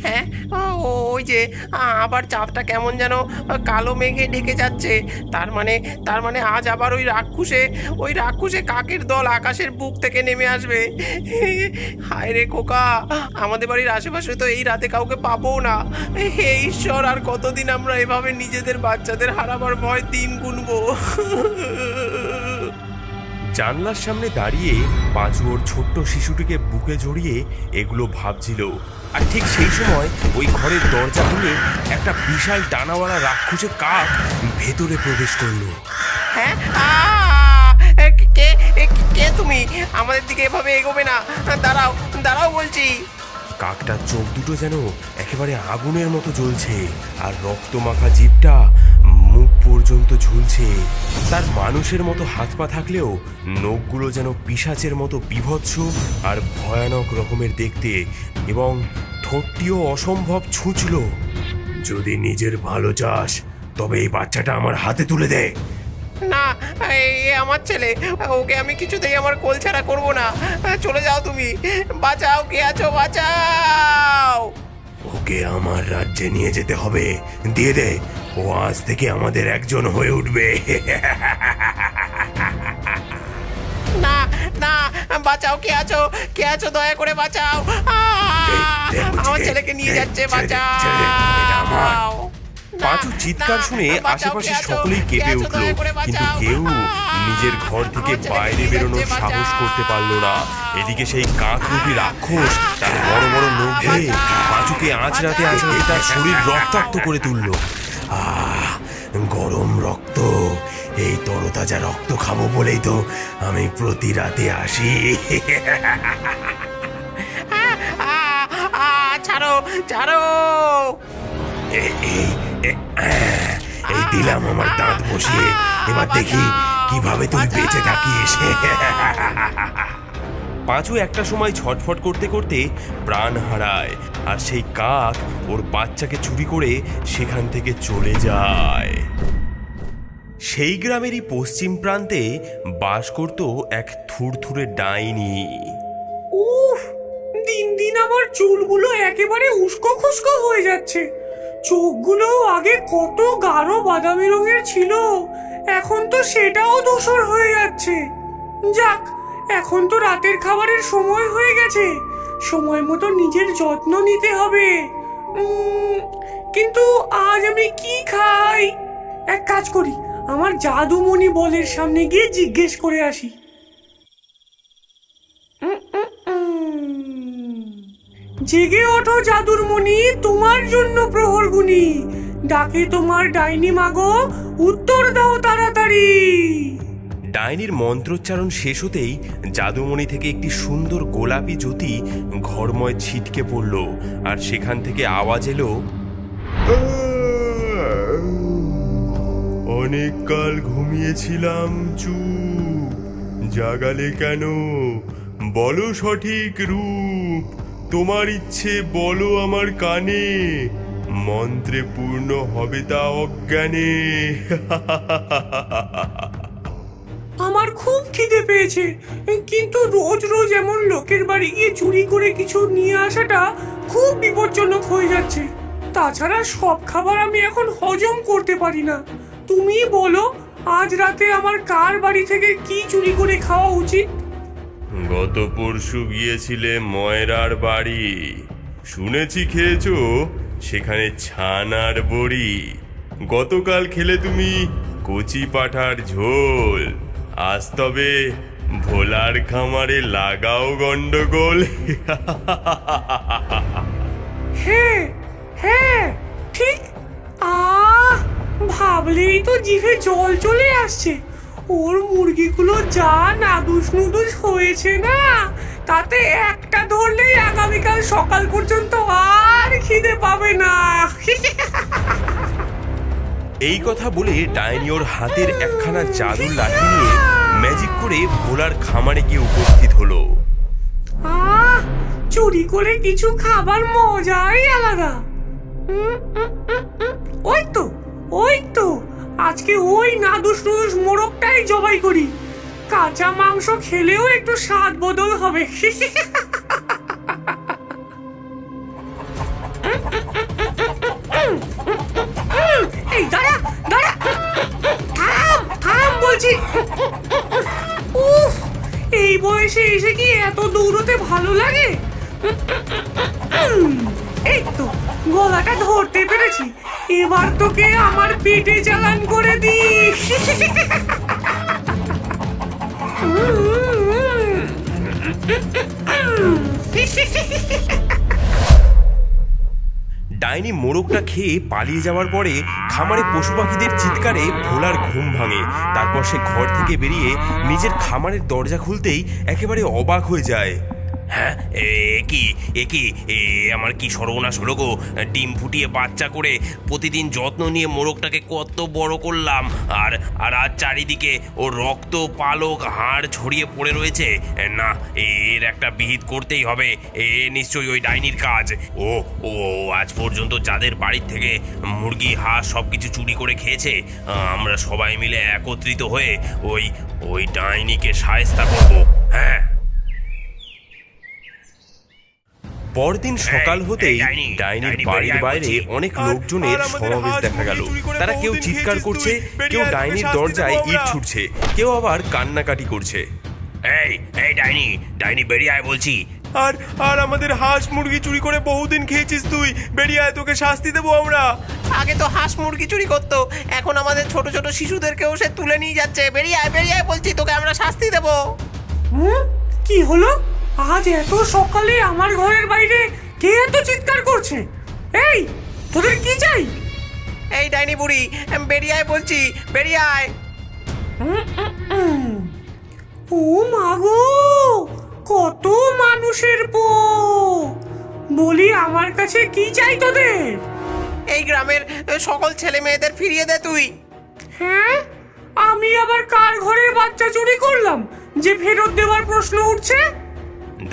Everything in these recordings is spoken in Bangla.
হ্যাঁ, ওই যে আবার চাঁদটা কেমন যেন কালো মেঘে ঢেকে যাচ্ছে। তার মানে আজ আবার ওই রাক্ষসে কাকের দল আকাশের বুক থেকে নেমে আসবে। হায় রে খোকা, আমাদের বাড়ির আশেপাশে তো এই রাতে কাউকে পাবো না। হে ঈশ্বর, আর কতদিন আমরা এভাবে নিজেদের বাচ্চাদের হারাবার ভয় দিন গুনবো। জানলার সামনে দাঁড়িয়ে পাঁচু ওর ছোট্ট শিশুটিকে বুকে জড়িয়ে এগুলো ভাবছিল। আর ঠিক সেই সময় ওই ঘরের দরজা ভেঙে একটা বিশাল ডানাওয়ালা রাক্ষসে কাক ভেতরে প্রবেশ করলো। হ্যাঁ, কে কে তুমি? আমাদের দিকে এভাবে এগোবে না, দাঁড়াও দাঁড়াও বলছি। কাকটার চোখ দুটো যেন একেবারে আগুনের মতো জ্বলছে, আর রক্তমাখা জিভটা মুখ পর্যন্ত ঝুলছে। তার মানুষের মতো হাত পা থাকলেও নখগুলো যেন পিশাচের মতো বীভৎস আর ভয়ানক রকমের দেখতে, এবং ঠোঁটটিও অসম্ভব ছুঁচল। যদি নিজের ভালো চাস তবে এই বাচ্চাটা আমার হাতে তুলে দে। না, এ আমার ছেলে, ওকে আমি কিছুতেই আমার কোল ছাড়া করবো না। চলে যাও তুমি, বাঁচাও, কে আছো, বাঁচাও। ওকে আমার রাজ্যে নিয়ে যেতে হবে, দিয়ে দে। ও আজ থেকে আমাদের একজন হয়ে উঠবে। না না, বাঁচাও, কে আছো, কে আছো, দয়া করে বাঁচাও। আমার ছেলেকে নিয়ে যাচ্ছে, বাঁচাও। পাঁচু চিৎকার শুনে আশেপাশে সকলেই কেঁপে উঠল, কিন্তু কেউ নিজের ঘর থেকে বাইরে বেরোনোর সাহস করতে পারল না। এদিকে সেই কাকরূপী রাক্ষস তার বড় বড় নখ দিয়ে পাঁচুকে আঁচড়াতে আঁচড়াতে তার শরীর রক্তাক্ত করে তুলল। গরম রক্ত, এই তরতাজা রক্ত খাবো বলেই তো আমি প্রতি রাতে আসি। ছাড়ো ছাড়ো। এই দিলাম আমার দাঁত বসিয়ে, এবার দেখি কিভাবে তুই বেঁচে থাকিস। পাঁচু একটা সময় ছটফট করতে করতে প্রাণ হারায়, আর সেই কাক ওর বাচ্চাকে চুরি করে সেখান থেকে চলে যায়। সেই গ্রামেরই পশ্চিম প্রান্তে বাস করত এক থুরথুরে ডাইনি। উফ, দিন দিন আমার চুলগুলো একেবারে উস্কো খুস্কো হয়ে যাচ্ছে। চোখগুলো আগে কত গাঢ় বাদামি রঙের ছিল, এখন তো সেটাও ধূসর হয়ে যাচ্ছে। যাক, এখন তো রাতের খাবারের সময় হয়ে গেছে, সময় মতো নিজের যত্ন নিতে হবে। কিন্তু আজ আমি কি খাই? এক কাজ করি, আমার জাদুমণি বলের সামনে গিয়ে জিজ্ঞেস করে আসি। জেগে ওঠো জাদুর মণি, তোমার জন্য প্রহর গুনি, ডাকে তোমার ডাইনি মাগো, উত্তর দাও তাড়াতাড়ি। ডাইনির মন্ত্রোচ্চারণ শেষ হতেই জাদুমণি থেকে একটি সুন্দর গোলাপি জ্যোতি ঘরময় ছিটকে পড়ল, আর সেখান থেকে আওয়াজ এলো, অনেক কাল ঘুমিয়েছিলাম, চুপ, জাগালে কেন? বলো সঠিক রূপ, তোমার ইচ্ছে বলো আমার কানে, মন্ত্রে পূর্ণ হবে তা অজ্ঞানে। আমার খুব খিদে পেয়েছে, কিন্তু রোজ রোজ এমন লোকের বাড়ি গিয়ে চুরি করে কিছু নিয়ে আসাটা খুব বিপজ্জনক হয়ে যাচ্ছে। তাছাড়া সব খাবার আমি এখন হজম করতে পারি না। তুমি বলো, আজ রাতে আমার কার বাড়ি থেকে কি চুরি করে খাওয়া উচিত? গত পরশু গিয়েছিলে ময়রার বাড়ি, শুনেছি খেয়েছো সেখানে ছানার বড়ি। গতকাল খেলে তুমি কচি পাঁঠার ঝোল, আজ তবে ভোলার খামারে লাগাও গন্ডগোল। হ্যাঁ হ্যাঁ, ঠিক। ভাবলেই তো জিভে জল চলে আসছে। ওর মুরগিগুলো যা নাদুস নুদুস হয়েছে না, তাতে একটা ধরলেই আগামীকাল সকাল পর্যন্ত আর খিদে পাবে না। এই কথা বলে ডাইনি ওর হাতের একখানা জাদুর লাঠি নিয়ে ম্যাজিক করে ভোলার খামারে গিয়ে উপস্থিত হলো। চুরি করে কিছু খাবার মজাই আলাদা। ওই তো আজকে ওই নাদুস নুদুস মোরগটাই জবাই করি। কাঁচা মাংস খেলেও একটু স্বাদ বদল হবে। বলছি। উফ, এই বয়সে এসে কি এত দৌড়তে ভালো লাগে? এই তো গলাটা ধরতে পেরেছি, এবার তোকে আমার পেটে চালান করে দি। ডাইনি মোরগটা খেয়ে পালিয়ে যাওয়ার পরে খামারে পশু পাখিদের চিৎকারে ভোলার ঘুম ভাঙে। তারপর সে ঘর থেকে বেরিয়ে নিজের খামারের দরজা খুলতেই একেবারে অবাক হয়ে যায়। হ্যাঁ, আমার কি সর্বনাশ হলো গো! ডিম ফুটিয়ে বাচ্চা করে প্রতিদিন যত্ন নিয়ে মোরগটাকে কত বড় করলাম, আর আর আজ চারিদিকে ও রক্ত পালক হাড় ছড়িয়ে পড়ে রয়েছে। না, এর একটা বিহিত করতেই হবে। নিশ্চয়ই ওই ডাইনির কাজ। ও ও আজ পর্যন্ত যাদের বাড়ির থেকে মুরগি হাঁস সব কিছু চুরি করে খেয়েছে, আমরা সবাই মিলে একত্রিত হয়ে ওই ডাইনিকে শায়েস্তা করব। হ্যাঁ। পরদিন সকাল হতেই ডাইনির বাড়ির বাইরে অনেক লোকজনের সমাবেশ দেখা গেল। তারা কেউ চিৎকার করছে, কেউ ডাইনির দরজায় ইট ছুটছে, কেউ আবার কান্নাকাটি করছে। এই ডাইনি বেরিয়ে আয় বলছি। আর আমাদের হাঁস মুরগি চুরি করে বহুদিন খেয়েছিস তুই, বেরিয়ে আয়, তোকে শাস্তি দেবো আমরা। আগে তো হাঁস মুরগি চুরি করতো, এখন আমাদের ছোট ছোট শিশুদেরকেও সে তুলে নিয়ে যাচ্ছে। বেরিয়ে আয় বলছি, তোকে আমরা শাস্তি দেবো। কি হলো? আজ এত সকালে আমার ঘরের বাইরে কে এত চিৎকার করছে? এই, তোদের কি চাই? এই ডাইনি বুড়ি, বেরিয়ে আয় বলছি, বেরিয়ে আয়। ও মাগো, কত মানুষের পো! বলি, আমার কাছে কি চাই তোদের? এই গ্রামের সকল ছেলে মেয়েদের ফিরিয়ে দে তুই। হ্যাঁ, আমি আবার কার ঘরের বাচ্চা চুরি করলাম যে ফেরত দেওয়ার প্রশ্ন উঠছে?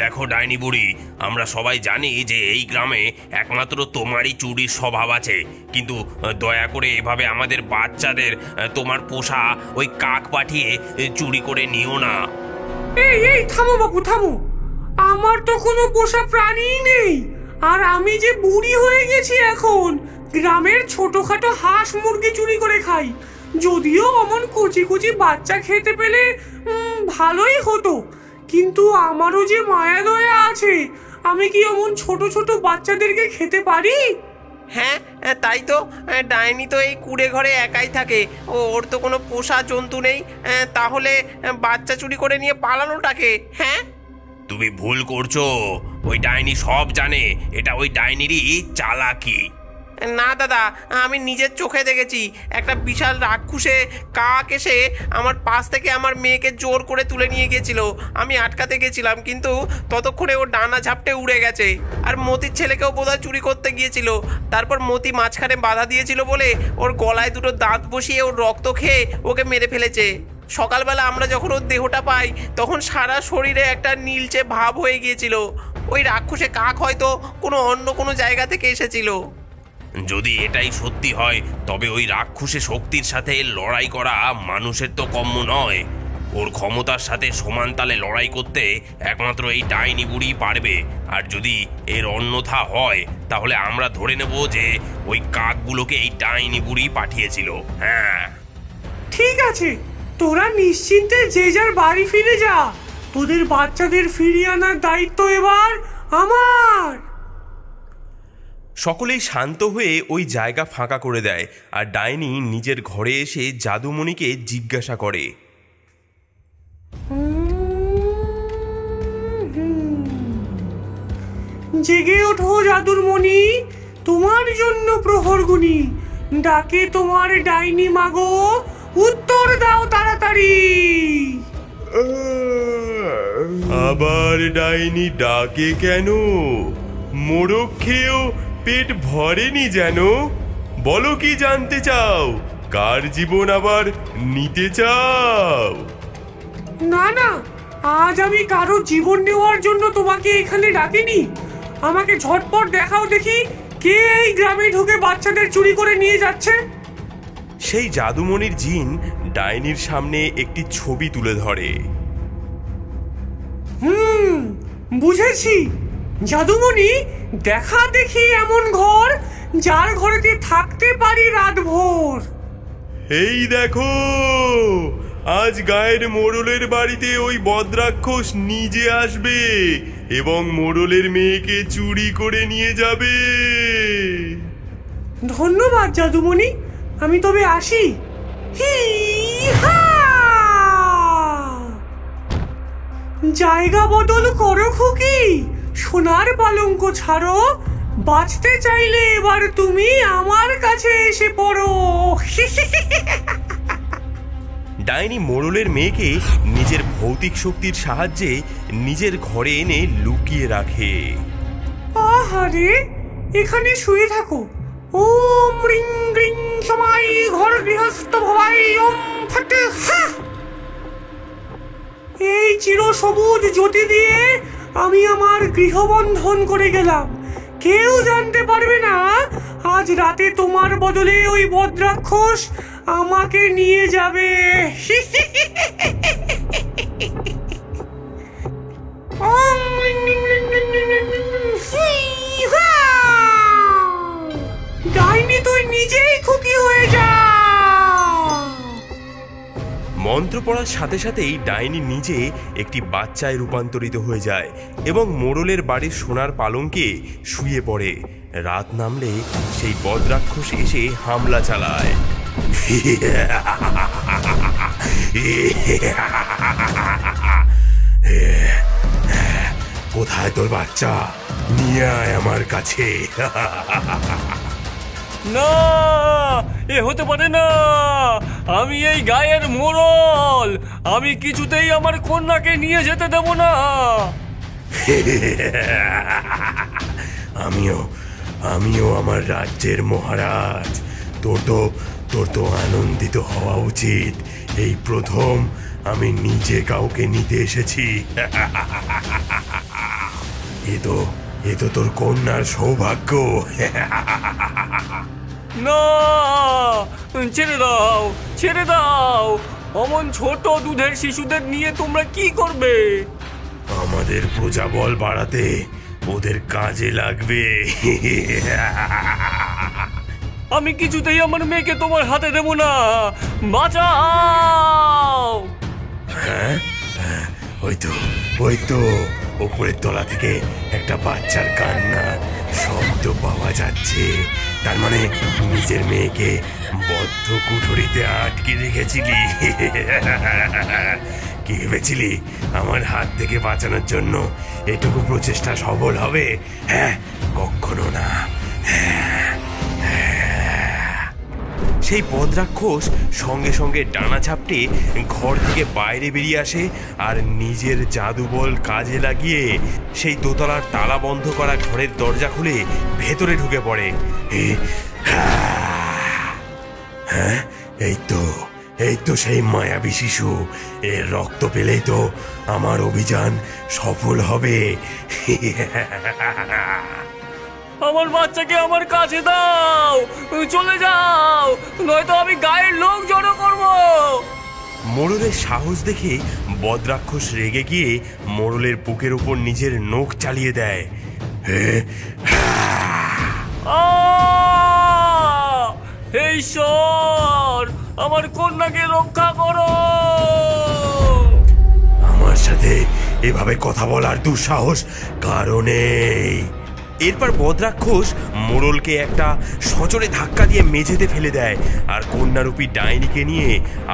দেখো ডাইনি বুড়ি, আমরা সবাই জানি যে এই গ্রামে একমাত্র তোমারই চুরির স্বভাব আছে, কিন্তু দয়া করে এভাবে আমাদের বাচ্চাদের তোমার পোষা ওই কাক পাঠিয়ে চুরি করে নিও না। এই থামো বাবু, থামো। আমার তো কোনো পোষা প্রাণীই নেই, আর আমি যে বুড়ি হয়ে গেছি এখন, গ্রামের ছোটখাটো হাঁস মুরগি চুরি করে খাই। যদিও অমন কচি কচি বাচ্চা খেতে পেলে ভালোই হতো, কিন্তু আমারও যে মায়া দয়া আছে, আমি কি অমন ছোট ছোট বাচ্চাদেরকে খেতে পারি? হ্যাঁ, তাই তো। ডাইনি তো এই কুড়ে ঘরে একাই থাকে, ওর তো কোনো পোষা জন্তু নেই। তাহলে বাচ্চা চুরি করে নিয়ে পালানোটাকে? হ্যাঁ, তুমি ভুল করছো। ওই ডাইনি সব জানে, এটা ওই ডাইনিরই চালাকি। না দাদা, আমি নিজের চোখে দেখেছি। একটা বিশাল রাক্ষুসে কাক এসে আমার পাশ থেকে আমার মেয়েকে জোর করে তুলে নিয়ে গিয়েছিল। আমি আটকাতে গেছিলাম, কিন্তু ততক্ষণে ও ডানা ঝাপটে উড়ে গেছে। আর মতির ছেলেকেও বোধহয় চুরি করতে গিয়েছিল। তারপর মতি মাঝখানে বাধা দিয়েছিল বলে ওর গলায় দুটো দাঁত বসিয়ে ওর রক্ত খেয়ে ওকে মেরে ফেলেছে। সকালবেলা আমরা যখন ওর দেহটা পাই, তখন সারা শরীরে একটা নীলচে ভাব হয়ে গিয়েছিল। ওই রাক্ষুসে কাক হয়তো অন্য কোনো জায়গা থেকে এসেছিল। যদি এটাই সত্যি হয়, তবে ওই রাক্ষসে শক্তির সাথে লড়াই করা মানুষের তো কম্য নয়। ওর ক্ষমতার সাথে সমান তালে লড়াই করতে একমাত্র এই ডাইনি বুড়ি পারবে। আর যদি এর অন্যথা হয়, তাহলে আমরা ধরে নেব যে ওই কাকগুলোকে এই ডাইনি বুড়ি পাঠিয়েছিল। হ্যাঁ, ঠিক আছে, তোরা নিশ্চিন্তে যে যার বাড়ি ফিরে যা। তোদের বাচ্চাদের ফিরিয়ে আনার দায়িত্ব এবার আমার। সকলেই শান্ত হয়ে ওই জায়গা ফাঁকা করে দেয়, আর ডাইনি নিজের ঘরে এসে জাদুমণিকে জিজ্ঞাসা করে। জেগে ওঠো জাদুর মণি, তোমার জন্য প্রহর গুনি। ডাকে তোমার ডাইনি মাগো, উত্তর দাও তাড়াতাড়ি। আবার ডাইনি ডাকে কেন? মোরগ খেয়েও পেট ভরেনি যেন? বলো, কি জানতে চাও? কার জীবন আবার নিতে চাও? না না, আজ আমি কারো জীবন নেওয়ার জন্য তোমাকে এখানে ডাকিনি। আমাকে ঝটপট দেখাও দেখি, কে এই গ্রামে ঢুকে বাচ্চাদের চুরি করে নিয়ে যাচ্ছে। সেই জাদুমণির জিন ডাইনির সামনে একটি ছবি তুলে ধরে। বুঝেছি। জাদুমণি, দেখা দেখি এমন ঘর যার ঘরেতে থাকতে পারি রাত ভোর। এই দেখো, আজ গায়ের মোড়লের বাড়িতে ওই বদ্রাক্ষস নিজে আসবে এবং মোড়লের মেয়েকে চুরি করে নিয়ে যাবে। ধন্যবাদ জাদুমণি, আমি তবে আসি। হি হা! জায়গা বদল করো খুকি, সোনার পালঙ্ক ছাড়ো। বাঁচতে চাইলে এবার তুমি আমার কাছে এসে পড়ো। ডাইনি মোড়লের মেয়েকে নিজের ভৌতিক শক্তির সাহায্যে নিজের ঘরে এনে লুকিয়ে রাখে। আহারে, এখানে শুয়ে থাকো। ওম রিং রিং সমাই ঘর গৃহস্থ ভবাই ওম ফট হা! এই চিরসবুজ জ্যোতি দিয়ে আমি আমার গৃহবন্ধন করে গেলাম। কেউ জানতে পারবে না আজ রাতে তোমার বদলে ওই বদ্রাক্ষস আমাকে নিয়ে যাবে। ওম রিং রিং রিং রিং রিং রিং রিং হি হা! ডাইনি তুই নিজেই খুকি হয়ে যা। মন্ত্র পড়ার সাথে সাথেই ডাইনি নিজে একটি বাচ্চায় রূপান্তরিত হয়ে যায় এবং মোড়লের বাড়ির সোনার পালঙ্কে শুয়ে পড়ে। রাত নামলে সেই বদ্রাক্ষস এসে হামলা চালায়। কোথায় তোর বাচ্চা? নিয়ে আয় আমার কাছে। না, এ হতে পারে না। আমি এই গায়ের মোড়ল, আমি কিছুতেই আমার কন্যাকে নিয়ে যেতে দেব না। আমিও আমার রাজ্যের মহারাজ। তোর তো আনন্দিত হওয়া উচিত। এই প্রথম আমি নিজে কাউকে নিতে এসেছি। এ তো তোর কন্যার সৌভাগ্য। না, ছেড়ে দাও, ছেড়ে দাও। অমন ছোট দুধের শিশুদের নিয়ে তোমরা কি করবে? আমাদের প্রজাবল বাড়াতে ওদের কাজে লাগবে। আমি কিছুতেই আমার মেয়েকে তোমার হাতে দেব না। বাঁচাও! হ্যাঁ, ওই তো উপরের তলা থেকে একটা বাচ্চার কান্নার শব্দ পাওয়া যাচ্ছে। তার মানে নিজের মেয়েকে বদ্ধ কুঠুরিতে আটকে রেখেছিলি। কি ভেবেছিলি আমার হাত থেকে বাঁচানোর জন্য এটুকু প্রচেষ্টা সফল হবে? হ্যাঁ, কখনো না। সেই বদ্রাক্ষস সঙ্গে সঙ্গে ডানা ঝাপটে ঘর থেকে বাইরে বেরিয়ে আসে আর নিজের জাদুবল কাজে লাগিয়ে সেই দোতলার তালা বন্ধ করা ঘরের দরজা খুলে ভেতরে ঢুকে পড়ে। হ্যাঁ, এই তো সেই মায়াবী শিশু। এর রক্ত পেলেই তো আমার অভিযান সফল হবে। আমার বাচ্চাকে আমার কাছে দাও, চলে যাও, নয়তো আমি গায়ের লোক জড়ো করব। মোড়লের সাহস দেখে বদ্রাক্ষস রেগে গিয়ে মোড়লের বুকের উপর নিজের নখ চালিয়ে দেয়। হে ঈশ্বর, আমার কন্যাকে রক্ষা করো। আমার সাথে এভাবে কথা বলার দুঃসাহস কারণেই। এরপর বদ্রাক্ষস মোড়লকে একটা সজোরে ধাক্কা দিয়ে মেঝেতে ফেলে দেয় আর কন্যারূপী ডাইনিকে নিয়ে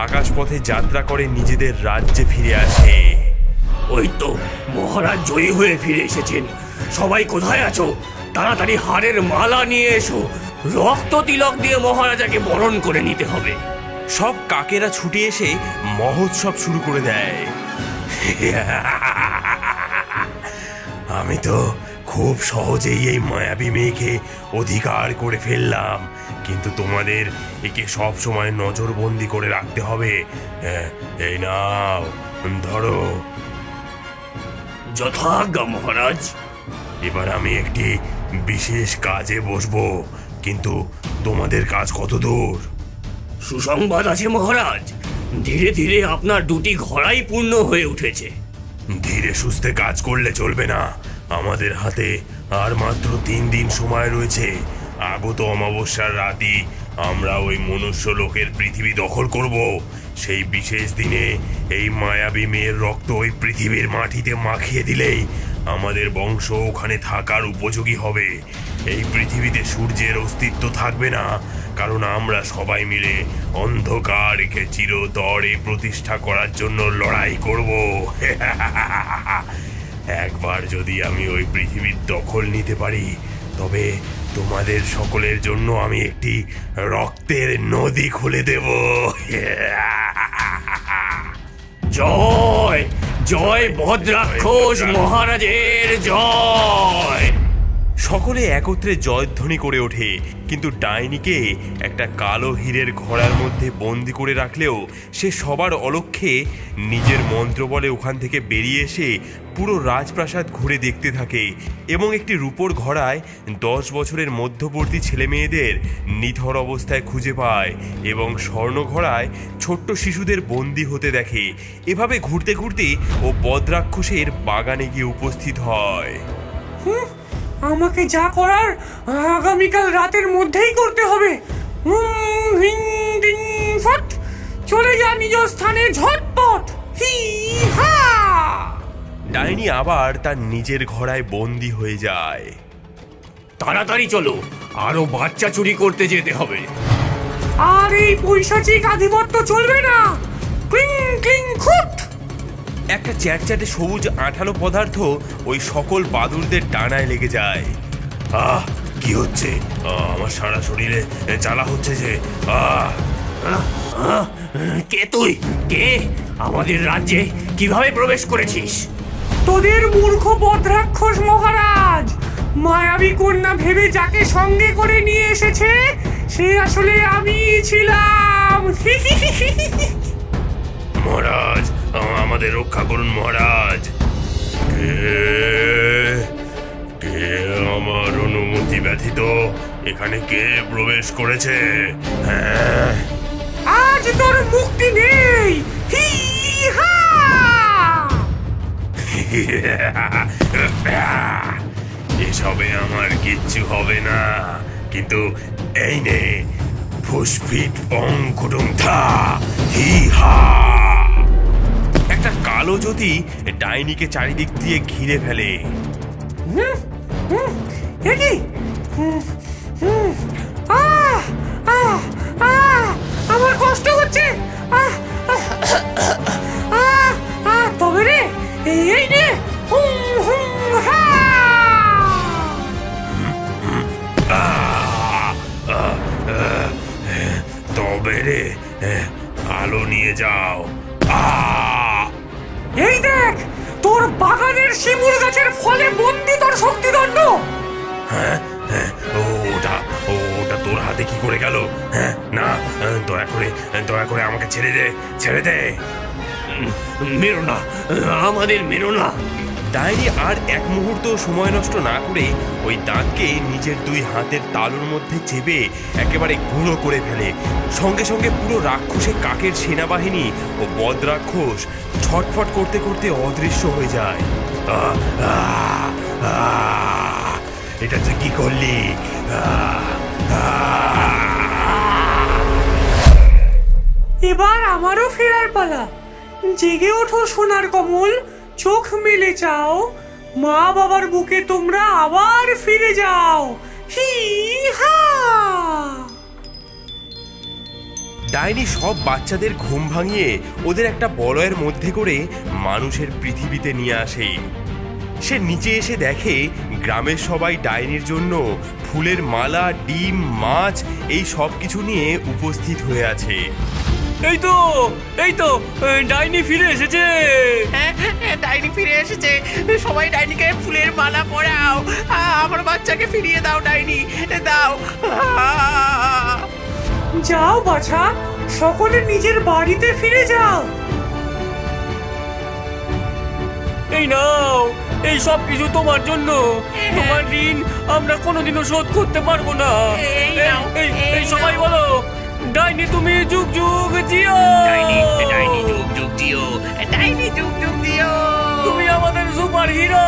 আকাশপথে যাত্রা করে নিজেদের রাজ্যে ফিরে আসে। ওই তো মহারাজ জয়ী হয়ে ফিরে এসেছেন। সবাই কোথায় আছো? তাড়াতাড়ি হাড়ের মালা নিয়ে এসো। রক্ত তিলক দিয়ে মহারাজাকে বরণ করে নিতে হবে। সব কাকেরা ছুটে এসে মহোৎসব শুরু করে দেয়। আমি তো খুব সহজেই এই মায়াবী মেয়েকে অধিকার করে ফেললাম, কিন্তু তোমাদের একে সব সময় নজরবন্দি করে রাখতে হবে। এই নাও, ধরো। যথাজ্ঞা মহারাজ। এবার আমি একটি বিশেষ কাজে বসবো, কিন্তু তোমাদের কাজ কত দূর? সুসংবাদ আছে মহারাজ, ধীরে ধীরে আপনার দুটি ঘোড়াই পূর্ণ হয়ে উঠেছে। ধীরে সুস্থে কাজ করলে চলবে না। আমাদের হাতে আর মাত্র 3 দিন সময় রয়েছে। আগত অমাবস্যার রাতই আমরা ওই মনুষ্য লোকের পৃথিবী দখল করব। সেই বিশেষ দিনে এই মায়াবী মেয়ের রক্ত ওই পৃথিবীর মাটিতে মাখিয়ে দিলেই আমাদের বংশ ওখানে থাকার উপযোগী হবে। এই পৃথিবীতে সূর্যের অস্তিত্ব থাকবে না, কারণ আমরা সবাই মিলে অন্ধকারকে চিরতরে প্রতিষ্ঠা করার জন্য লড়াই করব। একবার যদি আমি ওই পৃথিবীর দখল নিতে পারি, তবে তোমাদের সকলের জন্য আমি একটি রক্তের নদী খুলে দেব। জয় জয় বদ্রাক্ষস মহারাজের জয়। সকলে একত্রে জয়ধ্বনি করে ওঠে, কিন্তু ডাইনিকে একটা কালো হীরের ঘোড়ার মধ্যে বন্দি করে রাখলেও সে সবার অলক্ষ্যে নিজের মন্ত্র বলে ওখান থেকে বেরিয়ে এসে পুরো রাজপ্রাসাদ ঘুরে দেখতে থাকে এবং একটি রূপোর ঘোড়ায় 10 বছরের মধ্যবর্তী ছেলে মেয়েদের নিথর অবস্থায় খুঁজে পায় এবং স্বর্ণ ঘোড়ায় ছোট্ট শিশুদের বন্দি হতে দেখে। এভাবে ঘুরতে ঘুরতে ও বদ্রাক্ষসের বাগানে গিয়ে উপস্থিত হয়। আমাকে যা করার আগামীকাল রাতের মধ্যেই করতে হবে। হিং ডিং ফট, চলে যা নিজ স্থানে ঝটপট। হি হা। ডাইনি আবার তার নিজের ঘোড়ায় বন্দি হয়ে যায়। তাড়াতাড়ি চলো, আরো বাচ্চা চুরি করতে যেতে হবে। আর এই পৈশাচিক আধিপত্য চলবে না। ক্লিং ক্লিং খুট। একটা চ্যাটচ্যাটে সবুজ আঠালো পদার্থ ওই সকল বাদুড়দের ডানায় লেগে যায়। কি হচ্ছে? আমার সারা শরীরে জ্বালা হচ্ছে যে। কে তুই? কে? আমাদের রাজ্যে কিভাবে প্রবেশ করেছিস? তোদের মূর্খ বদ্রাক্ষস মহারাজ মায়াবী কন্যা ভেবে যাকে সঙ্গে করে নিয়ে এসেছে সে আসলে আমি ছিলাম। মহারাজ, আমাদের রক্ষা করুন মহারাজ। কে আমার অনুমতি ব্যতীত এখানে কে প্রবেশ করেছে? হ্যাঁ, আজ তোর মুক্তি নেই। হি হা। এসবে আমার কিচ্ছু হবে না, কিন্তু এই নে ফুসফিট পং কুটুম থা হি হা। একটা কালো জ্যোতি ডাইনিকে চারিদিক দিয়ে ঘিরে ফেলে। এ কি? আহ আহ আহ আমার কষ্ট হচ্ছে। আহ আহ আহ তবে রে এই নে হুম হুম হা। তবে রে আলো নিয়ে যাও। এই দেখ তোর বাগানের শিমুল গাছের ফলে বন্দি তোর শক্তিদণ্ড। হ্যাঁ, ওটা তোর হাতে কি করে গেল? হ্যাঁ, না, দয়া করে আমাকে ছেড়ে দে। মেরো না, আমাদের মেরো না। ডাইনি আর এক মুহূর্ত সময় নষ্ট না করে ওই দাঁতকে নিজের 2 হাতের তালুর মধ্যে চেপে একেবারে গুঁড়ো করে ফেলে। সঙ্গে সঙ্গে পুরো রাক্ষসে কাকের সেনাবাহিনী ও বদ্রাক্ষস ছটফট করতে করতে অদৃশ্য হয়ে যায়। এটা তুই কি করলি? এবার আমারও ফেরার পালা। জেগে ওঠো সোনার কমল, চোখ মেলে চাও, মা বাবার বুকে তোমরা আবার ফিরে যাও। হি হা। ডাইনি সব বাচ্চাদের ঘুম ভাঙিয়ে ওদের একটা বলয়ের মধ্যে করে মানুষের পৃথিবীতে নিয়ে আসে। সে নিচে এসে দেখে গ্রামের সবাই ডাইনির জন্য ফুলের মালা, ডিম, মাছ এই সব কিছু নিয়ে উপস্থিত হয়ে আছে। এই তো ডাইনি ফিরে এসেছে। হ্যাঁ, ডাইনি ফিরে এসেছে। সবাই ডাইনিকে ফুলের মালা পরাও। আমার বাচ্চাকে ফিরিয়ে দাও ডাইনি, দাও। যাও বাছা, সকলে নিজের বাড়িতে ফিরে যাও। এই নাও, এই সব কিছু তোমার জন্য। তোমার ঋণ আমরা কোনোদিনও শোধ করতে পারবো না। এই সবাই বলো, ডাইনি তুমি যুগ যুগ জিও। ডাইনি যুগ যুগ জিও। ডাইনি যুগ যুগ জিও। তুমি আমাদের সুপার হিরো।